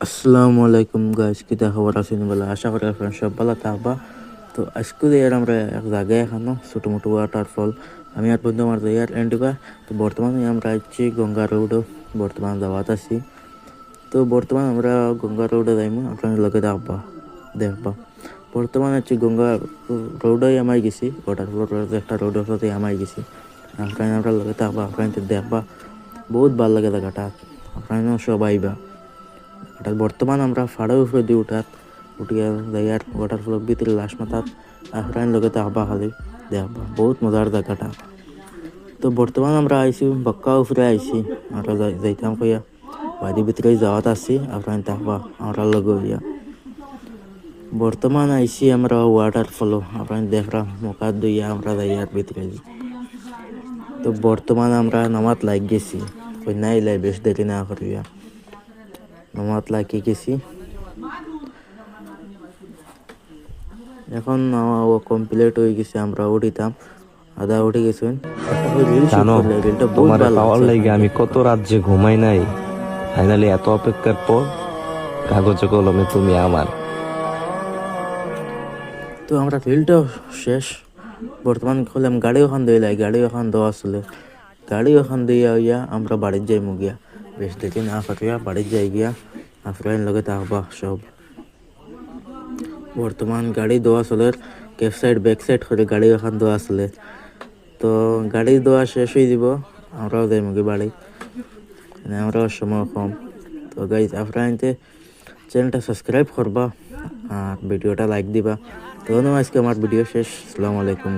আসসালামু আলাইকুম গাইস, কি খবর আছেন? বলে আশা করি আপনারা সব ভালো থাকবা। তো আজকে এর আমরা এক জায়গায় এখানো ছোটো মোটো ওয়াটারফল আমি আর বন্ধু আমার যাই আর এন্ডিবা। তো বর্তমানে আমরা আছি গঙ্গা রোডও বর্তমান যাওয়াত আছি। তো বর্তমানে আমরা গঙ্গা রোডে যাইমু, আপনার লগে দেখবা বর্তমানে হচ্ছে গঙ্গা রোডে আমাই গেছি, ওয়াটারফল একটা রোডের সাথে আমাই গেছি। আমরা লগে থাকবা, আপনার দেখবা বহুত ভালো লাগে জায়গাটা, আপনারা সব আইবা। হঠাৎ বর্তমান আমরা ফাড়ের উপরে দিয়ে উঠিয়া যাই আর ওয়াটারফলের ভিতরে লাশ মাথাত আহরাইন লগে তাহবা খালি দেখবা বহুত মজার জায়গাটা। তো বর্তমান আমরা আইছি বক্কা উপরে আইছি, আমরা যাইতাম কইয়া বাড়ির ভিতরে যাওয়াত আছি, আহরাইন তাহবা আমরা লগে হইয়া বর্তমান আইছি আমরা ওয়াটারফলও আপনার দেখরা মোকা দইয়া আমরা যাই আর ভিতরে। তো বর্তমান আমরা নামাত লাগ গেছি, কই নাই লাই বেশ দেরি না করিয়া নামাত লাগি গেছি। এখন কমপ্লিট হয়ে গেছে, আমরা উঠিতাম আদা উঠে গেছেন। জানো তোমার পাওয়ার লাগে আমি কত রাত যে ঘুমাই নাই। ফাইনালি এত অপেক্ষার পর কাগজে কলমে তুমি আমার। তো আমরা রিলটা শেষ, বর্তমান করলাম গাড়ি ওখান দিলাই, গাড়ি ওখান দেওয়া আসলে গাড়ি ওখান দিয়ে হইয়া আমরা বাড়ির যাই মুগিয়া বেশ দেখি না ফাটিয়া বাড়ির যাই গিয়া আফরাইন লগে থাকবা সব। বর্তমান গাড়ি দেওয়া চলে ক্যাপ সাইড ব্যাক সাইড করে গাড়ি ওখান দেওয়া আসলে। তো গাড়ি দেওয়া শেষ হয়ে দিব, আমরাও যাই মুগি বাড়ি, আমরাও সময় কম। তো গাইজ আফরাইনতে চ্যানেলটা সাবস্ক্রাইব করবা আর ভিডিওটা লাইক দিবা। তো আজকে আমার ভিডিও শেষ। আসসালামু আলাইকুম।